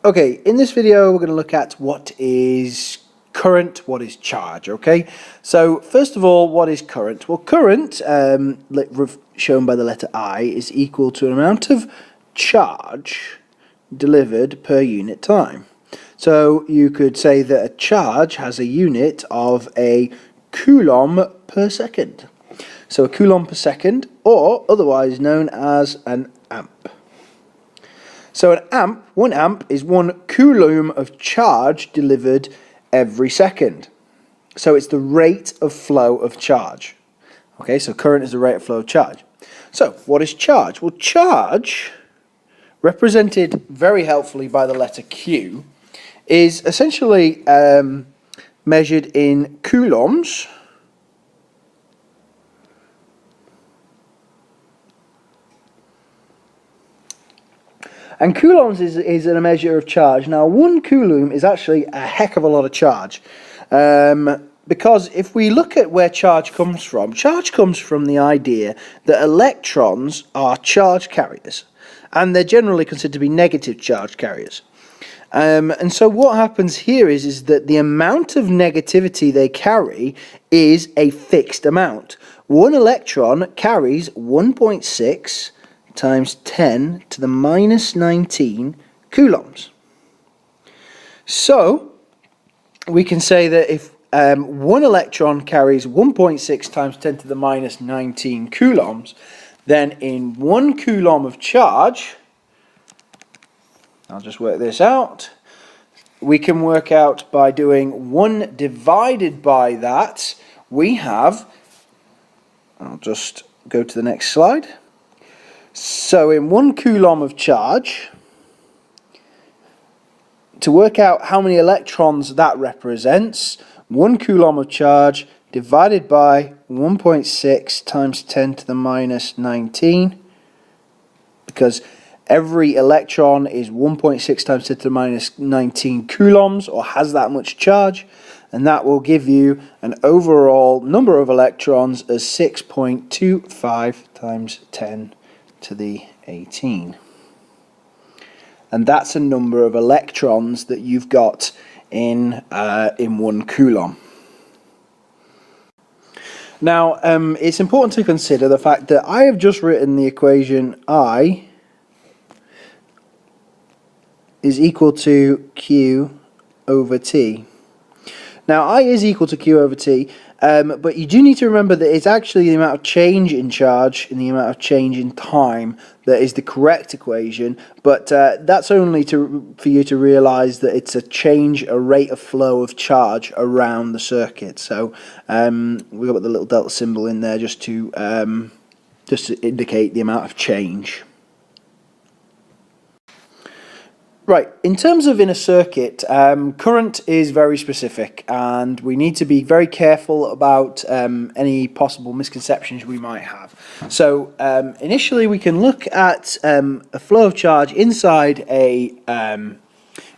Okay, in this video we're going to look at what is current, what is charge, okay? So first of all, what is current? Well, current, shown by the letter I, is equal to an amount of charge delivered per unit time. So you could say that a charge has a unit of a coulomb per second. So a coulomb per second, or otherwise known as an amp. So an amp, 1 amp, is 1 coulomb of charge delivered every second. So it's the rate of flow of charge. Okay, so current is the rate of flow of charge. So what is charge? Well, charge, represented very helpfully by the letter Q, is essentially measured in coulombs. And coulombs is a measure of charge. Now, 1 coulomb is actually a heck of a lot of charge. Because if we look at where charge comes from the idea that electrons are charge carriers. And they're generally considered to be negative charge carriers. And so what happens here is that the amount of negativity they carry is a fixed amount. 1 electron carries 1.6 times 10 to the minus 19 coulombs. So we can say that if 1 electron carries 1.6 times 10 to the minus 19 coulombs, then in 1 coulomb of charge, I'll just work this out, we can work out by doing 1 divided by that, we have, I'll just go to the next slide. So in 1 coulomb of charge, to work out how many electrons that represents, 1 coulomb of charge divided by 1.6 times 10 to the minus 19, because every electron is 1.6 times 10 to the minus 19 coulombs, or has that much charge, and that will give you an overall number of electrons as 6.25 times 10 to the 18. And that's a number of electrons that you've got in 1 coulomb. Now, it's important to consider the fact that I have just written the equation I is equal to Q over T. Now, I is equal to Q over T, but you do need to remember that it's actually the amount of change in charge and the amount of change in time that is the correct equation, but that's only for you to realise that it's a rate of flow of charge around the circuit. So we've got the little delta symbol in there just to indicate the amount of change. Right, in terms of in a circuit, current is very specific, and we need to be very careful about any possible misconceptions we might have. So initially we can look at a flow of charge inside a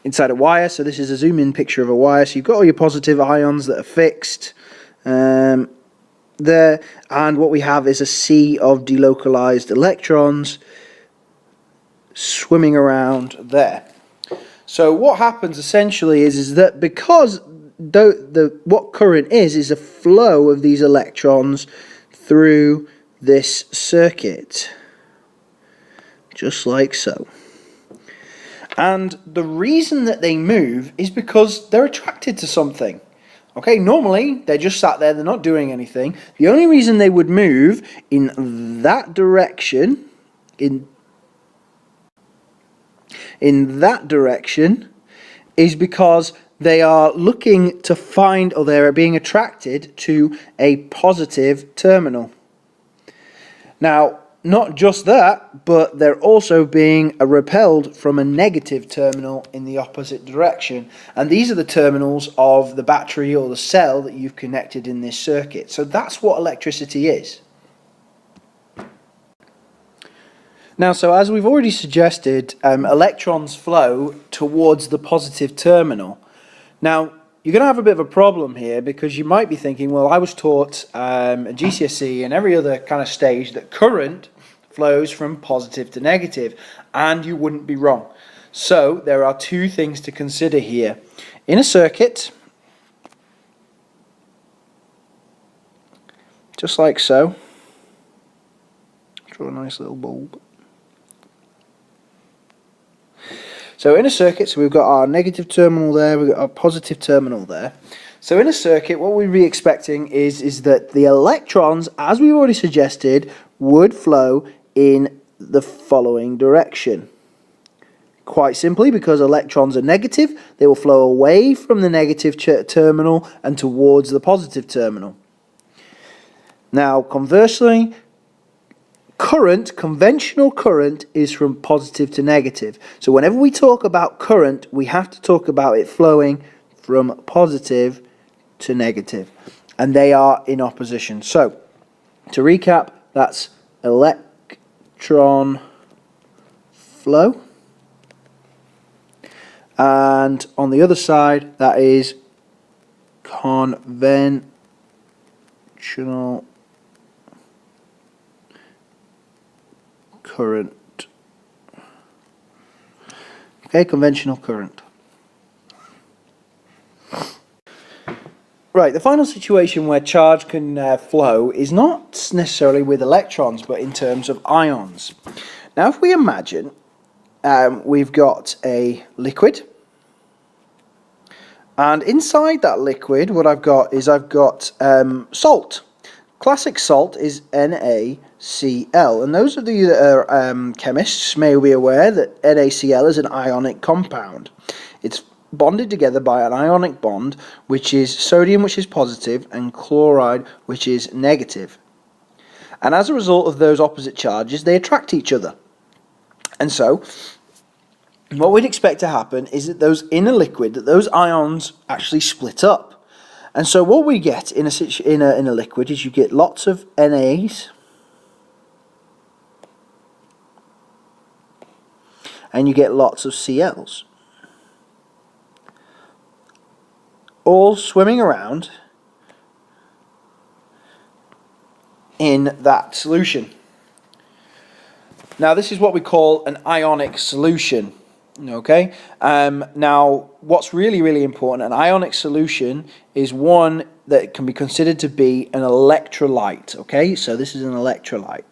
wire. So this is a zoom in picture of a wire. So you've got all your positive ions that are fixed there, and what we have is a sea of delocalized electrons swimming around there. So what happens essentially is that because what current is a flow of these electrons through this circuit, just like so. And the reason that they move is because they're attracted to something. Okay, normally they're just sat there, they're not doing anything. The only reason they would move in that direction, in that direction, is because they are looking to find, or they're being attracted to, a positive terminal. Now, not just that, but they're also being repelled from a negative terminal in the opposite direction. And these are the terminals of the battery or the cell that you've connected in this circuit. So that's what electricity is. Now, so as we've already suggested, electrons flow towards the positive terminal. Now, you're going to have a bit of a problem here, because you might be thinking, well, I was taught at GCSE and every other kind of stage that current flows from positive to negative, and you wouldn't be wrong. So there are two things to consider here. In a circuit, just like so, draw a nice little bulb. So in a circuit, so we've got our negative terminal there, we've got our positive terminal there. So in a circuit, what we'd be expecting is that the electrons, as we've already suggested, would flow in the following direction. Quite simply, because electrons are negative, they will flow away from the negative terminal and towards the positive terminal. Now, conversely, current, conventional current, is from positive to negative. So whenever we talk about current, we have to talk about it flowing from positive to negative. And they are in opposition. So, to recap, that's electron flow. And on the other side, that is conventional current. Okay, conventional current. Right, the final situation where charge can flow is not necessarily with electrons, but in terms of ions. Now, if we imagine we've got a liquid, and inside that liquid, what I've got is salt. Classic salt is NaCl, and those of you that are chemists may be aware that NaCl is an ionic compound. It's bonded together by an ionic bond, which is sodium, which is positive, and chloride, which is negative. And as a result of those opposite charges, they attract each other. And so, what we'd expect to happen is that those in a liquid, that those ions actually split up. And so what we get in a liquid is you get lots of NAs and you get lots of CLs, all swimming around in that solution. Now this is what we call an ionic solution. Okay. Now, what's really important, an ionic solution is one that can be considered to be an electrolyte. Okay, so this is an electrolyte.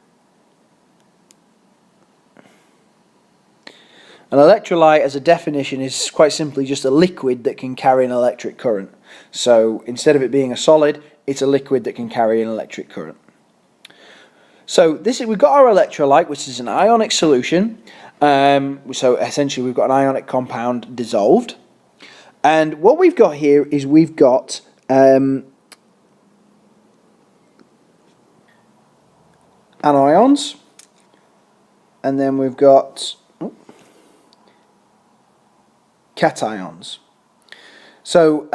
An electrolyte, as a definition, is quite simply just a liquid that can carry an electric current. So instead of it being a solid, it's a liquid that can carry an electric current. So we've got our electrolyte, which is an ionic solution. So essentially we've got an ionic compound dissolved, and what we've got here is we've got anions, and then we've got cations. So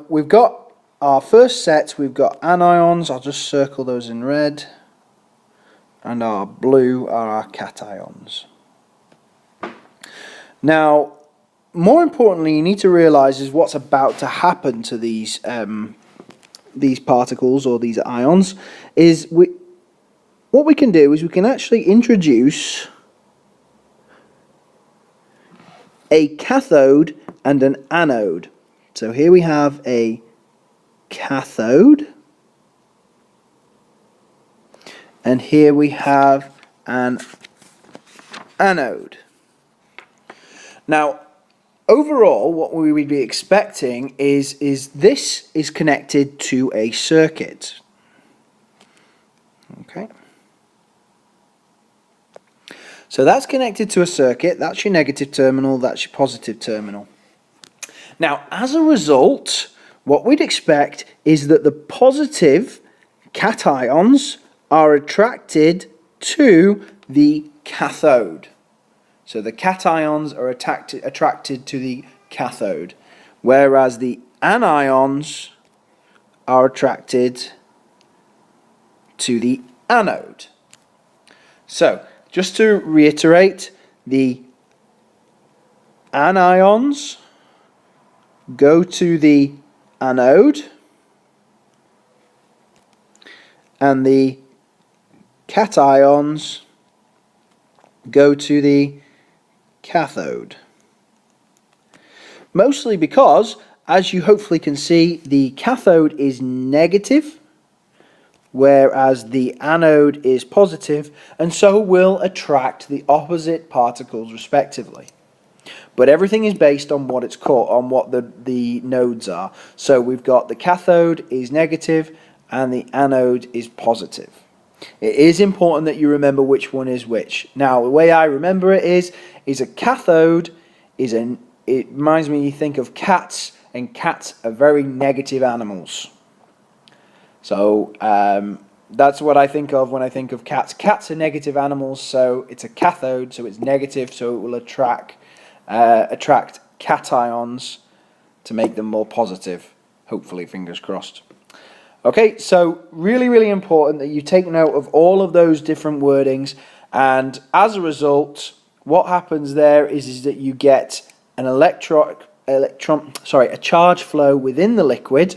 we've got our first set, we've got anions, I'll just circle those in red, and our blue are our cations. Now, more importantly, you need to realize is what's about to happen to these particles or these ions is what we can do is we can actually introduce a cathode and an anode. So here we have a cathode, and here we have an anode. Now, overall, what we would be expecting is this is connected to a circuit. Okay. So that's connected to a circuit. That's your negative terminal, that's your positive terminal. Now, as a result, what we'd expect is that the positive cations are attracted to the cathode. So the cations are attracted to the cathode, whereas the anions are attracted to the anode. So, just to reiterate, the anions go to the anode, and the cations go to the cathode. Mostly because, as you hopefully can see, the cathode is negative, whereas the anode is positive, and so will attract the opposite particles respectively. But everything is based on what it's called, on what the nodes are. So we've got the cathode is negative and the anode is positive. It is important that you remember which one is which. Now, the way I remember it is a cathode is it reminds me, you think of cats, and cats are very negative animals. So that's what I think of when I think of cats. Cats are negative animals, so it's a cathode, so it's negative, so it will attract cations to make them more positive. Hopefully, fingers crossed. Okay, so really, really important that you take note of all of those different wordings, and as a result, what happens there is that you get an a charge flow within the liquid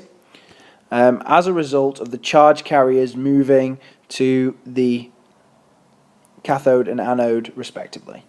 as a result of the charge carriers moving to the cathode and anode respectively.